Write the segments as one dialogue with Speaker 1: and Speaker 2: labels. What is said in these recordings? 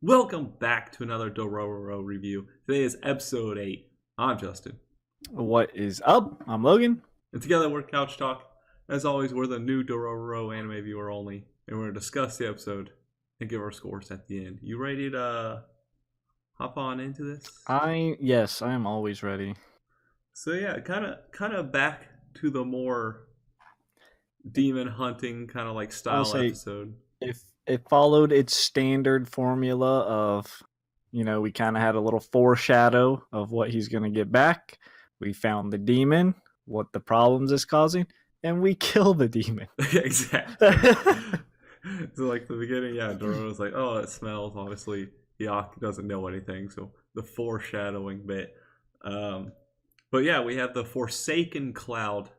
Speaker 1: Welcome back to another Dororo review. Today is episode 8. I'm Justin.
Speaker 2: What is up? I'm Logan.
Speaker 1: And together we're Couch Talk. As always, we're the new Dororo anime viewer only. And we're going to discuss the episode and give our scores at the end. You ready to hop on into this?
Speaker 2: Yes, I am always ready.
Speaker 1: So yeah, kind of back to the more demon hunting kind of like style episode.
Speaker 2: If it followed its standard formula of, we kind of had a little foreshadow of what he's going to get back. We found the demon, what the problems is causing, and we kill the demon.
Speaker 1: Exactly. So like the beginning, yeah, Dororo's like, oh, it smells. Obviously, Hyaku doesn't know anything, so the foreshadowing bit. But yeah, we have the Forsaken Cloud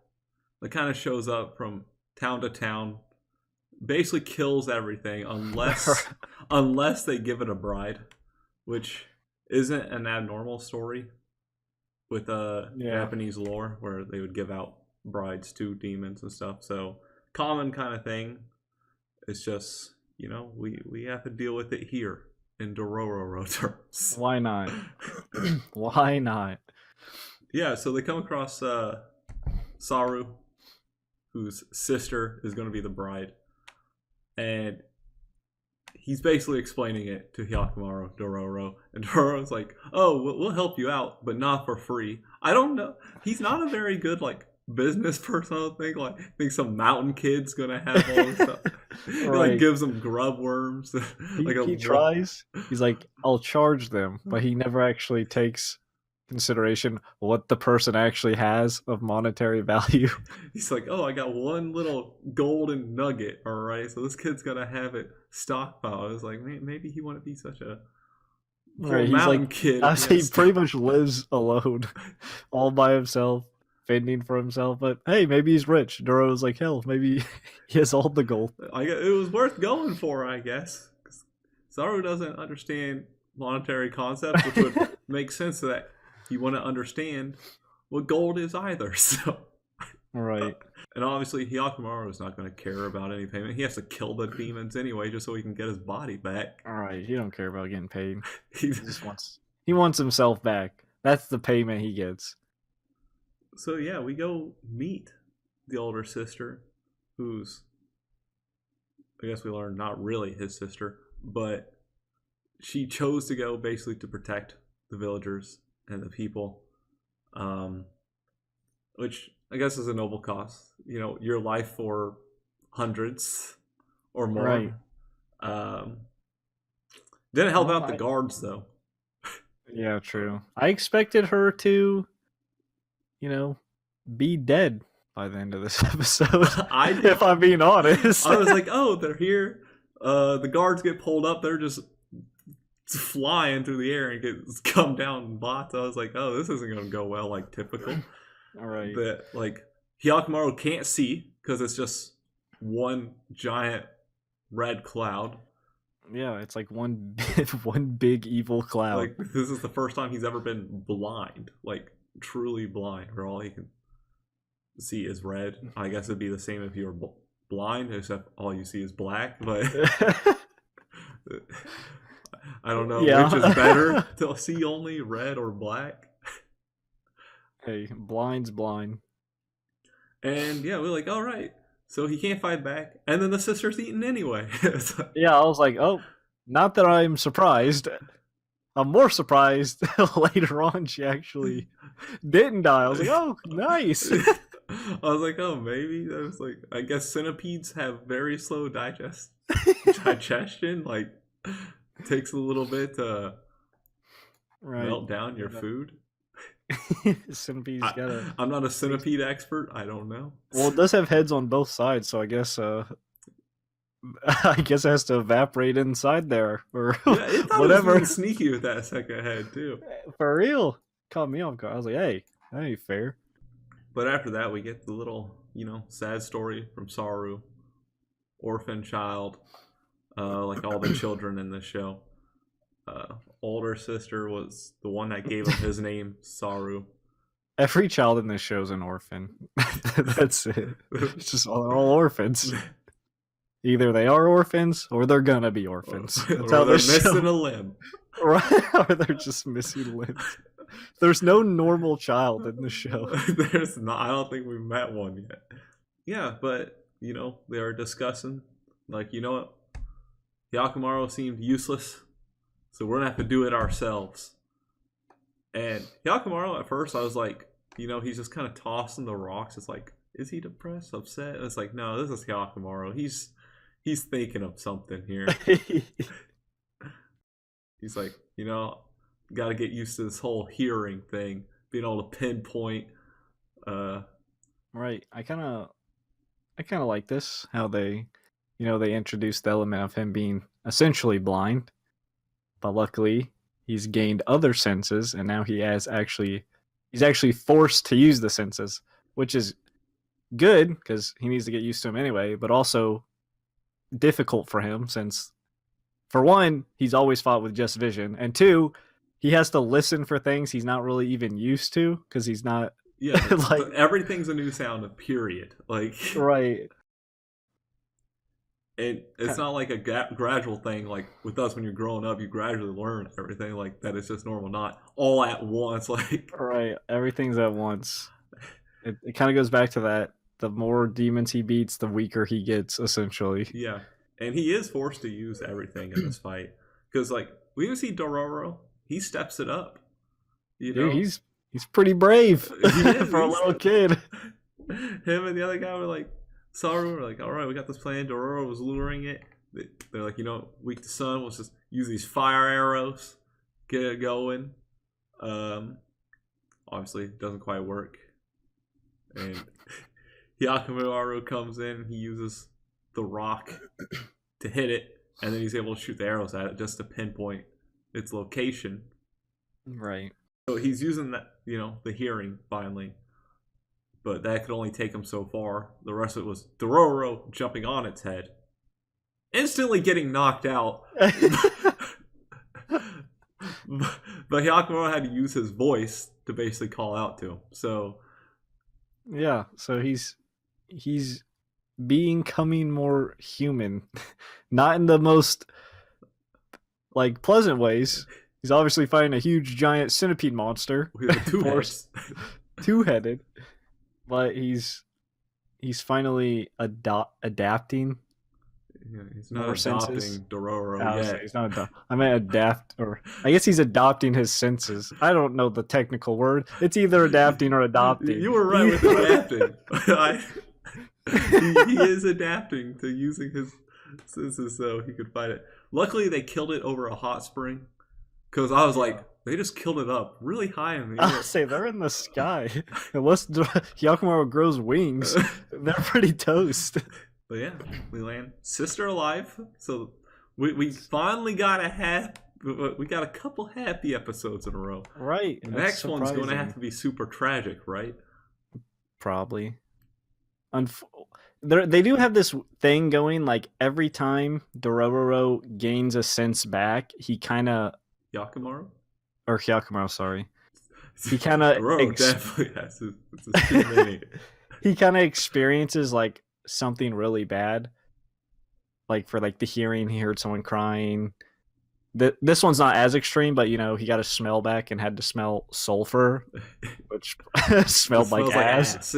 Speaker 1: that kind of shows up from town to town, basically kills everything unless they give it a bride, which isn't an abnormal story with Japanese lore where they would give out brides to demons and stuff. So common kind of thing. It's just, we have to deal with it here in Dororo terms.
Speaker 2: Why not? Why not?
Speaker 1: Yeah, so they come across Saru, whose sister is going to be the bride. And he's basically explaining it to Hyakumaru, Dororo. And Dororo's like, oh, we'll help you out, but not for free. I don't know. He's not a very good, business person, I don't think. I think some mountain kid's going to have all this stuff.
Speaker 2: Right.
Speaker 1: He gives them grub worms.
Speaker 2: He tries. He's like, I'll charge them, but he never actually takes consideration what the person actually has of monetary value.
Speaker 1: He's like, oh, I got one little golden nugget, all right, so this kid's gonna have it stockpiled. I was like, maybe he wouldn't be such a mountain kid.
Speaker 2: He pretty much lives alone, all by himself, fending for himself. But hey, maybe he's rich. Dororo's like, hell, maybe he has all the gold.
Speaker 1: It was worth going for, I guess. Saru doesn't understand monetary concepts, which would make sense that he wouldn't understand what gold is either. So,
Speaker 2: right.
Speaker 1: And obviously, Hyakumaru is not going to care about any payment. He has to kill the demons anyway, just so he can get his body back.
Speaker 2: All right, he don't care about getting paid. He wants himself back. That's the payment he gets.
Speaker 1: So yeah, we go meet the older sister, who's, I guess we learn, not really his sister, but she chose to go basically to protect the villagers and the people, which I guess is a noble cause. Your life for hundreds or more.
Speaker 2: Right.
Speaker 1: Didn't help out the guards though.
Speaker 2: Yeah, true. I expected her to, be dead by the end of this episode. If I'm being honest.
Speaker 1: I was like, oh, they're here. The guards get pulled up. They're just flying through the air and come down bots. I was like, oh, this isn't going to go well, typical.
Speaker 2: All right.
Speaker 1: But Hyakumaru can't see because it's just one giant red cloud.
Speaker 2: Yeah, it's like one big evil cloud.
Speaker 1: This is the first time he's ever been blind, truly blind, where all he can see is red. I guess it'd be the same if you were blind, except all you see is black. But I don't know which is better, to see only red or black.
Speaker 2: Hey, blind's blind.
Speaker 1: And yeah, we're like, all right. So he can't fight back. And then the sister's eaten anyway.
Speaker 2: Yeah, I was like, oh, not that I'm surprised. I'm more surprised later on she actually didn't die. I was like, oh, nice.
Speaker 1: I was like, oh, maybe. I guess centipedes have very slow digestion. Takes a little bit to melt down your food.
Speaker 2: Centipede's gotta...
Speaker 1: I'm not a centipede expert. I don't know.
Speaker 2: Well, it does have heads on both sides, so I guess it has to evaporate inside there or whatever.
Speaker 1: It was sneaky with that second head too.
Speaker 2: For real, caught me off guard. I was like, hey, that ain't fair.
Speaker 1: But after that, we get the little, sad story from Saru, orphan child, like all the children in this show. Older sister was the one that gave him his name, Saru.
Speaker 2: Every child in this show is an orphan. That's it. It's just all orphans. Either they are orphans or they're gonna be orphans. That's
Speaker 1: or
Speaker 2: how
Speaker 1: they're
Speaker 2: this
Speaker 1: missing
Speaker 2: show.
Speaker 1: a limb.
Speaker 2: Right? Or they're just missing limbs. There's no normal child in the show.
Speaker 1: There's not. I don't think we've met one yet. Yeah, but they are discussing, like, what? Yakimaru seemed useless, so we're gonna have to do it ourselves. And Yakimaru, at first, I was like, he's just kind of tossing the rocks. It's like, is he depressed, upset? It's like, no, this is Yakimaru. He's thinking of something here. He's like, got to get used to this whole hearing thing, being able to pinpoint.
Speaker 2: Right. I kind of like this, how they introduced the element of him being essentially blind, but luckily he's gained other senses, and now he's actually forced to use the senses, which is good because he needs to get used to them anyway, but also difficult for him since, for one, he's always fought with just vision, and two, he has to listen for things he's not really even used to because he's not.
Speaker 1: Yeah, like everything's a new sound. Period. Like
Speaker 2: right.
Speaker 1: It's not like a gradual thing. Like with us, when you're growing up, you gradually learn everything. Like that is just normal, not all at once. Like
Speaker 2: right, everything's at once. It kind of goes back to that. The more demons he beats, the weaker he gets, essentially.
Speaker 1: Yeah, and he is forced to use everything in this fight because, like, we even see Dororo. He steps it up.
Speaker 2: Dude, he's pretty brave for a little kid.
Speaker 1: Him and the other guy were like, Saru were like, all right, we got this plan. Dororo was luring it. They're like, weak to sun. Let's just use these fire arrows, get it going. Obviously, it doesn't quite work. And Yakimaru comes in and he uses the rock to hit it, and then he's able to shoot the arrows at it just to pinpoint its location.
Speaker 2: Right.
Speaker 1: So he's using that, the hearing finally. But that could only take him so far. The rest of it was Dororo jumping on its head, instantly getting knocked out. But Yakimaru had to use his voice to basically call out to him. So
Speaker 2: yeah, so he's becoming more human, not in the most like pleasant ways. He's obviously fighting a huge giant centipede monster, two-headed, but he's finally adapting.
Speaker 1: Yeah, he's not adopting senses. Dororo yet.
Speaker 2: He's not I meant adapt, or I guess he's adopting his senses. I don't know the technical word. It's either adapting or adopting.
Speaker 1: You were right with adapting. He is adapting to using his senses so he could fight it. Luckily, they killed it over a hot spring. Because I was like, they just killed it up really high in the air.
Speaker 2: I'll say they're in the sky. Unless Yakimaru grows wings, they're pretty toast.
Speaker 1: But yeah, we land sister alive. So we finally got we got a couple happy episodes in a row.
Speaker 2: Right.
Speaker 1: The next one's going to have to be super tragic, right?
Speaker 2: Probably. They do have this thing going, like every time Dororo gains a sense back, he kind of... Yakimaru, sorry. He kind of...
Speaker 1: definitely has to... It's too many.
Speaker 2: He kind of experiences, like, something really bad. Like, for, like, the hearing, he heard someone crying. This one's not as extreme, but, he got a smell back and had to smell sulfur, which smelled like ass.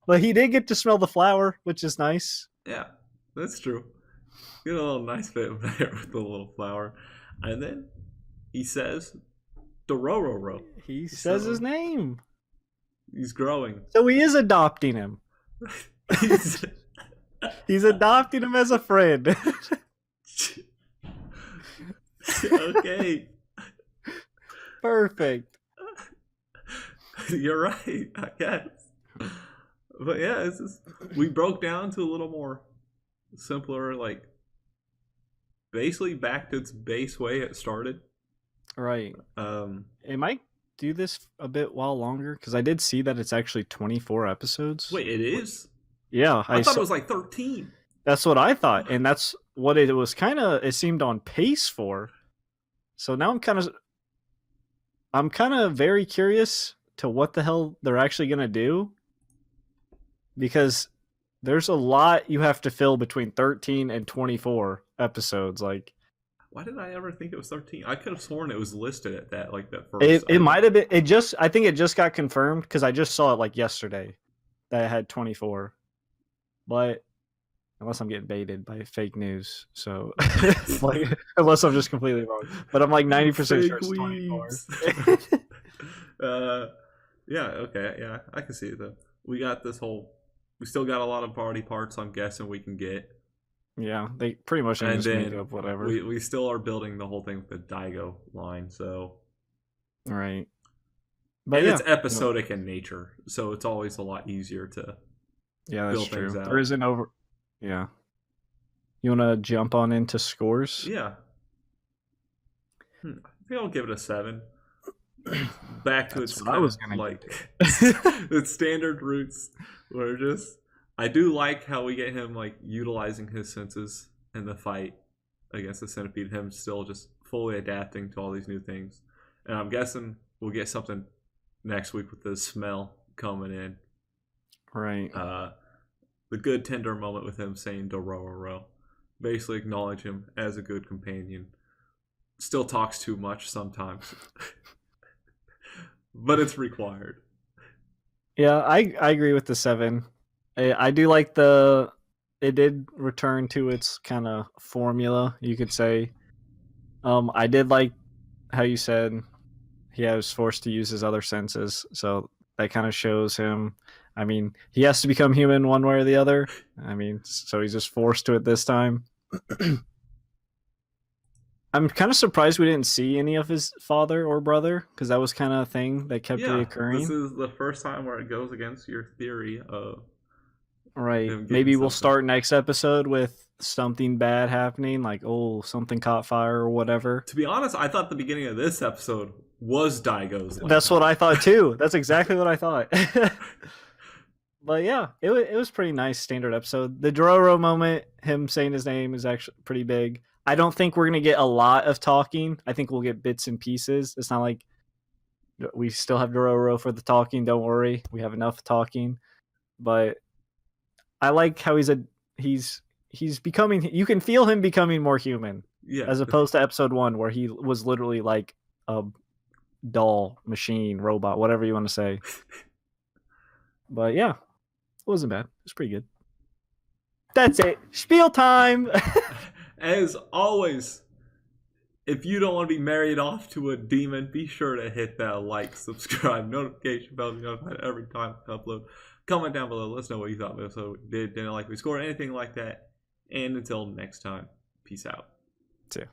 Speaker 2: But he did get to smell the flower, which is nice.
Speaker 1: Yeah, that's true. Get a little nice bit there with the little flower. And then he says, Dororo.
Speaker 2: He says his name.
Speaker 1: He's growing.
Speaker 2: So he is adopting him. He's adopting him as a friend.
Speaker 1: Okay.
Speaker 2: Perfect.
Speaker 1: You're right, I guess. But yeah, we broke down to a little more simpler, like basically back to its base way it started.
Speaker 2: Right. It might do this a bit while longer because I did see that it's actually 24 episodes.
Speaker 1: Wait, it is?
Speaker 2: Yeah,
Speaker 1: I thought it was like 13.
Speaker 2: That's what I thought, and that's what it was. It seemed on pace for. So now I'm kind of very curious to what the hell they're actually gonna do, because there's a lot you have to fill between 13 and 24 episodes. Like
Speaker 1: Why did I ever think it was 13? I could have sworn it was listed at that, like that
Speaker 2: it,
Speaker 1: first
Speaker 2: it
Speaker 1: item.
Speaker 2: might have been. I think it just got confirmed because I just saw it like yesterday that it had 24. But unless I'm getting baited by fake news, so like unless I'm just completely wrong. But I'm like 90% sure
Speaker 1: Fake
Speaker 2: it's 24.
Speaker 1: weebs. Yeah, okay, yeah, I can see it though. We got this whole. We still got a lot of body parts. I'm guessing we can get,
Speaker 2: Yeah, they pretty much can
Speaker 1: and
Speaker 2: just make
Speaker 1: then
Speaker 2: up whatever.
Speaker 1: we still are building the whole thing with the Daigo line. So,
Speaker 2: Right. But
Speaker 1: and
Speaker 2: yeah,
Speaker 1: it's episodic in nature, so it's always a lot easier to
Speaker 2: yeah, that's
Speaker 1: build
Speaker 2: true.
Speaker 1: things out.
Speaker 2: There isn't over. Yeah. You want to jump on into scores?
Speaker 1: Yeah, I think I'll give it a 7. Back to
Speaker 2: That's
Speaker 1: its
Speaker 2: what I
Speaker 1: kind
Speaker 2: was
Speaker 1: of
Speaker 2: gonna
Speaker 1: like
Speaker 2: give
Speaker 1: its standard roots. Where just I do like how we get him like utilizing his senses in the fight against the centipede. Him still just fully adapting to all these new things, and I'm guessing we'll get something next week with the smell coming in.
Speaker 2: Right.
Speaker 1: The good tender moment with him saying Dororo, basically acknowledge him as a good companion. Still talks too much sometimes. But it's required.
Speaker 2: Yeah, I agree with the 7. I do like the. It did return to its kind of formula, you could say. I did like how you said he was forced to use his other senses, so that kind of shows him. I mean, he has to become human one way or the other. I mean, so he's just forced to it this time. I'm kind of surprised we didn't see any of his father or brother because that was kind of a thing that kept
Speaker 1: Yeah, this
Speaker 2: reoccurring.
Speaker 1: is the first time where it goes against your theory of
Speaker 2: Right.
Speaker 1: him getting
Speaker 2: Maybe we'll
Speaker 1: something.
Speaker 2: start next episode with something bad happening, like something caught fire or whatever.
Speaker 1: To be honest, I thought the beginning of this episode was Daigo's.
Speaker 2: That's what I thought too. That's exactly what I thought. But yeah, it was pretty nice standard episode. The Dororo moment, him saying his name, is actually pretty big. I don't think we're gonna get a lot of talking. I think we'll get bits and pieces. It's not like we still have Dororo for the talking. Don't worry, we have enough talking. But I like how he's becoming. You can feel him becoming more human,
Speaker 1: Yeah,
Speaker 2: as opposed to episode 1 where he was literally like a doll, machine, robot, whatever you want to say. But yeah, it wasn't bad. It was pretty good. That's it. Spiel time.
Speaker 1: as always, if you don't want to be married off to a demon, be sure to hit that like, subscribe, notification bell to be notified every time I upload. Comment down below. Let us know what you thought of the episode. Didn't like, we scored, anything like that. And until next time, peace out.
Speaker 2: See ya.